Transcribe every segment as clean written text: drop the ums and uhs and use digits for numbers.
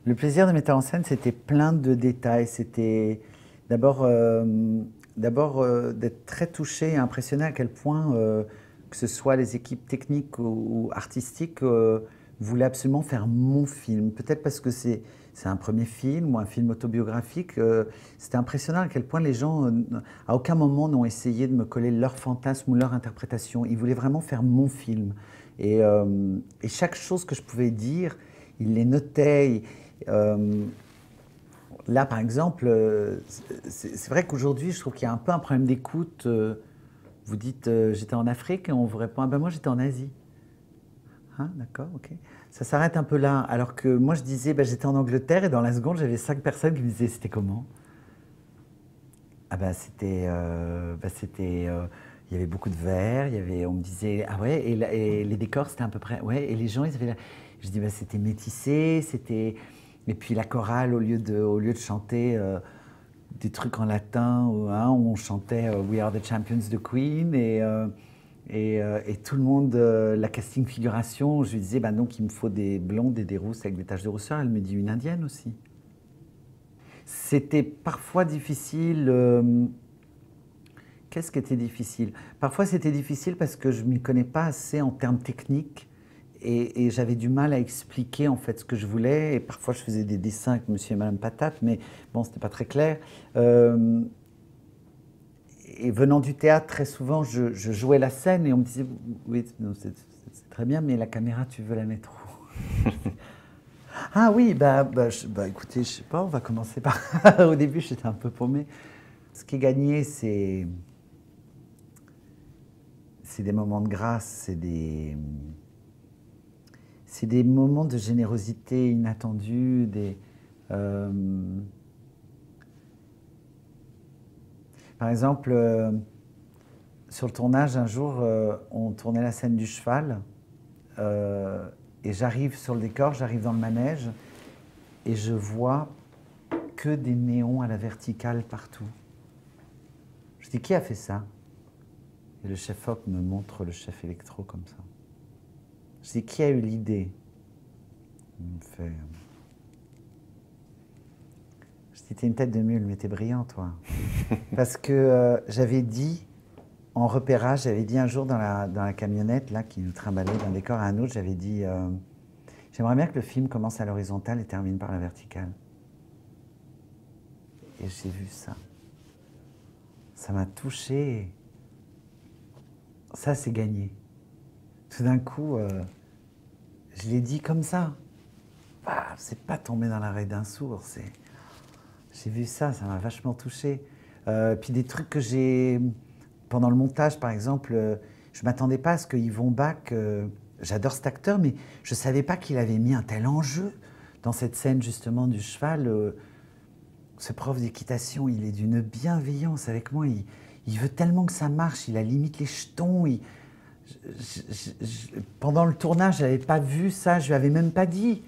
Le plaisir de mettre en scène, c'était plein de détails. C'était d'abord d'être très touché et impressionné à quel point, que ce soit les équipes techniques ou artistiques, voulaient absolument faire mon film. Peut-être parce que c'est un premier film ou un film autobiographique. C'était impressionnant à quel point les gens, à aucun moment, n'ont essayé de me coller leur fantasme ou leur interprétation. Ils voulaient vraiment faire mon film. Et chaque chose que je pouvais dire, ils les notaient. Euh, Là, par exemple, c'est vrai qu'aujourd'hui, je trouve qu'il y a un peu un problème d'écoute. Vous dites j'étais en Afrique et on vous répond ah ben moi j'étais en Asie. Ah, d'accord, ok. Ça s'arrête un peu là. Alors que moi je disais ben, j'étais en Angleterre et dans la seconde j'avais 5 personnes qui me disaient c'était comment. Ah il y avait beaucoup de verre, on me disait ah ouais et les décors c'était à peu près ouais et les gens ils avaient je dis bah c'était métissé, c'était et puis la chorale au lieu de chanter des trucs en latin où on chantait We Are the Champions de Queen et tout le monde, la casting figuration, je lui disais bah donc il me faut des blondes et des rousses avec des taches de rousseur, elle me dit une indienne aussi. C'était parfois difficile. Qu'est-ce qui était difficile? Parfois c'était difficile parce que je ne m'y connais pas assez en termes techniques et j'avais du mal à expliquer en fait ce que je voulais et parfois je faisais des dessins avec monsieur et madame Patate mais bon c'était pas très clair. Euh, et venant du théâtre très souvent je jouais la scène et on me disait oui c'est très bien mais la caméra tu veux la mettre où? Ah oui bah écoutez je sais pas on va commencer par au début j'étais un peu paumé. Ce qui est gagné c'est des moments de grâce, c'est des moments de générosité inattendue. Euh, Par exemple, sur le tournage, un jour, on tournait la scène du cheval euh, et j'arrive sur le décor, j'arrive dans le manège et je vois que des néons à la verticale partout. Je dis, qui a fait ça? Et le chef op me montre le chef électro comme ça. Je dis, qui a eu l'idée? Il me fait. Je dis, t'es une tête de mule, mais t'es brillant, toi. Parce que j'avais dit, en repérage, j'avais dit un jour dans la camionnette là, qui nous trimballait d'un décor à un autre, j'avais dit j'aimerais bien que le film commence à l'horizontale et termine par la verticale. Et j'ai vu ça. Ça m'a touché. Ça, c'est gagné. Tout d'un coup, je l'ai dit comme ça. Bah, c'est pas tombé dans l'oreille d'un sourd. J'ai vu ça, ça m'a vachement touché. Puis des trucs que j'ai. Pendant le montage, par exemple, je m'attendais pas à ce que Yvon Bach. J'adore cet acteur, mais je savais pas qu'il avait mis un tel enjeu dans cette scène justement du cheval. Ce prof d'équitation, il est d'une bienveillance avec moi. Il veut tellement que ça marche. Il a limite les jetons. Pendant le tournage, je n'avais pas vu ça. Je lui avais même pas dit.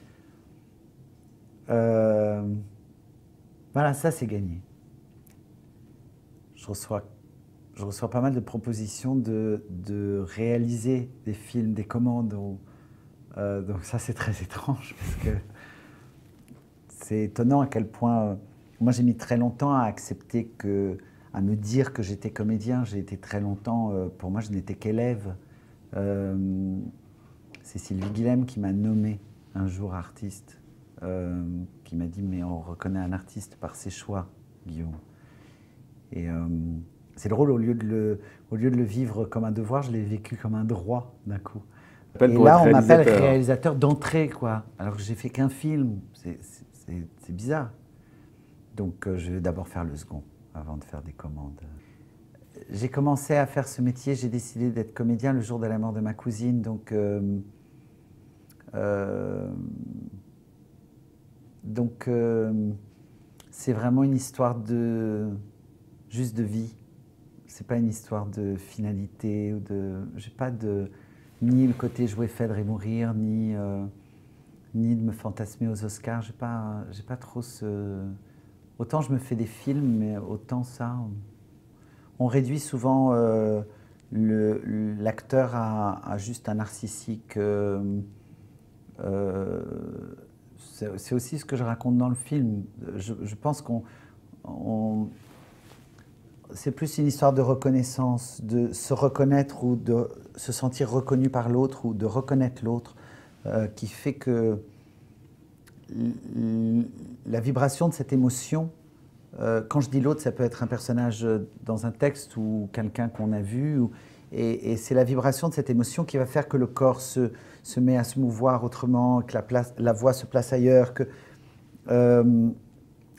Euh, voilà, ça c'est gagné. Je reçois, je reçois pas mal de propositions de réaliser des films, des commandes. Donc ça c'est très étrange parce que c'est étonnant à quel point. Moi j'ai mis très longtemps à accepter à me dire que j'étais comédien. J'ai été très longtemps. Pour moi je n'étais qu'élève. Euh, c'est Sylvie Guilhem qui m'a nommé un jour artiste, qui m'a dit mais on reconnaît un artiste par ses choix, Guillaume. Et c'est drôle, au lieu de le vivre comme un devoir, je l'ai vécu comme un droit d'un coup. Appel Et pour être là, on m'appelle réalisateur. réalisateur d'entrée, quoi. Alors que j'ai fait qu'un film. C'est bizarre. Donc, je vais d'abord faire le second avant de faire des commandes. J'ai commencé à faire ce métier. J'ai décidé d'être comédien le jour de la mort de ma cousine. Euh, donc, c'est vraiment une histoire juste de vie. C'est pas une histoire de finalité ou de. J'ai pas de ni le côté jouer Phèdre et mourir, ni de me fantasmer aux Oscars. J'ai pas trop ce. Autant je me fais des films, mais autant ça. On réduit souvent l'acteur à juste un narcissique euh, c'est aussi ce que je raconte dans le film. Je pense c'est plus une histoire de reconnaissance, de se reconnaître ou de se sentir reconnu par l'autre ou de reconnaître l'autre, qui fait que la vibration de cette émotion, quand je dis l'autre, ça peut être un personnage dans un texte ou quelqu'un qu'on a vu, et c'est la vibration de cette émotion qui va faire que le corps se met à se mouvoir autrement, que la voix se place ailleurs, que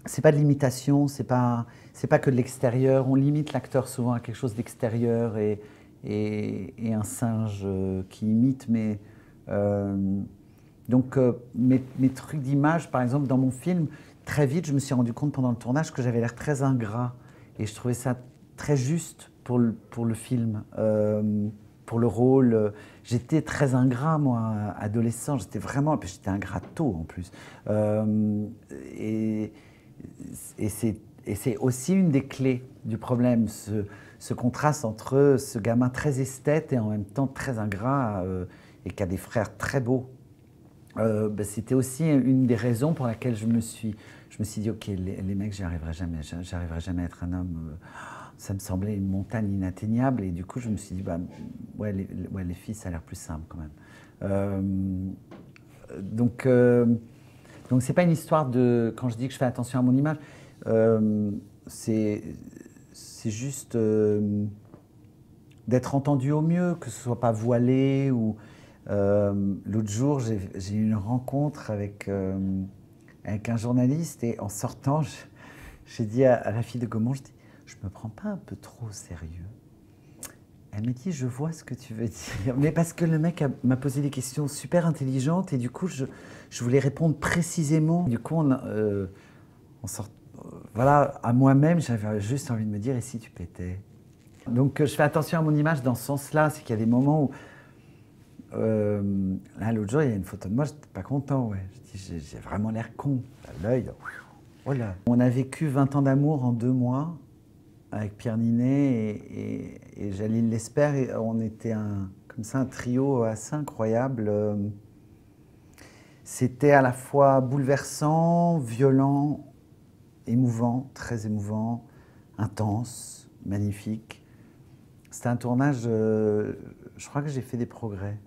c'est pas de l'imitation, c'est pas que de l'extérieur. On limite l'acteur souvent à quelque chose d'extérieur et un singe qui imite, mais donc mes trucs d'image, par exemple, dans mon film, très vite, je me suis rendu compte pendant le tournage que j'avais l'air très ingrat, et je trouvais ça très juste pour le film, pour le rôle. J'étais très ingrat, moi, adolescent. J'étais vraiment, puis j'étais ingrat tôt en plus. Et c'est aussi une des clés du problème, ce contraste entre ce gamin très esthète et en même temps très ingrat, et qui a des frères très beaux. C'était aussi une des raisons pour laquelle je me suis dit, ok, les mecs, j'y arriverai jamais à être un homme. Ça me semblait une montagne inatteignable, et du coup, je me suis dit, bah, ouais, les filles, ça a l'air plus simple quand même. Donc, c'est pas une histoire de, quand je dis que je fais attention à mon image, c'est juste d'être entendu au mieux, que ce soit pas voilé ou. L'autre jour, j'ai eu une rencontre avec un journaliste, et en sortant, j'ai dit à la fille de Gaumont, je me prends pas un peu trop au sérieux? Elle m'a dit, je vois ce que tu veux dire. Mais parce que le mec m'a posé des questions super intelligentes, et du coup, je voulais répondre précisément. Du coup, on sort, voilà, à moi-même, j'avais juste envie de me dire, et si tu pétais? Donc, je fais attention à mon image dans ce sens-là, c'est qu'il y a des moments où là, l'autre jour, il y a une photo de moi, j'étais pas content, ouais. Je dis, j'ai vraiment l'air con. L'œil, oh là. On a vécu 20 ans d'amour en 2 mois avec Pierre Ninet et Jalil Lesper, et on était comme ça un trio assez incroyable. C'était à la fois bouleversant, violent, émouvant, très émouvant, intense, magnifique. C'était un tournage, je crois que j'ai fait des progrès.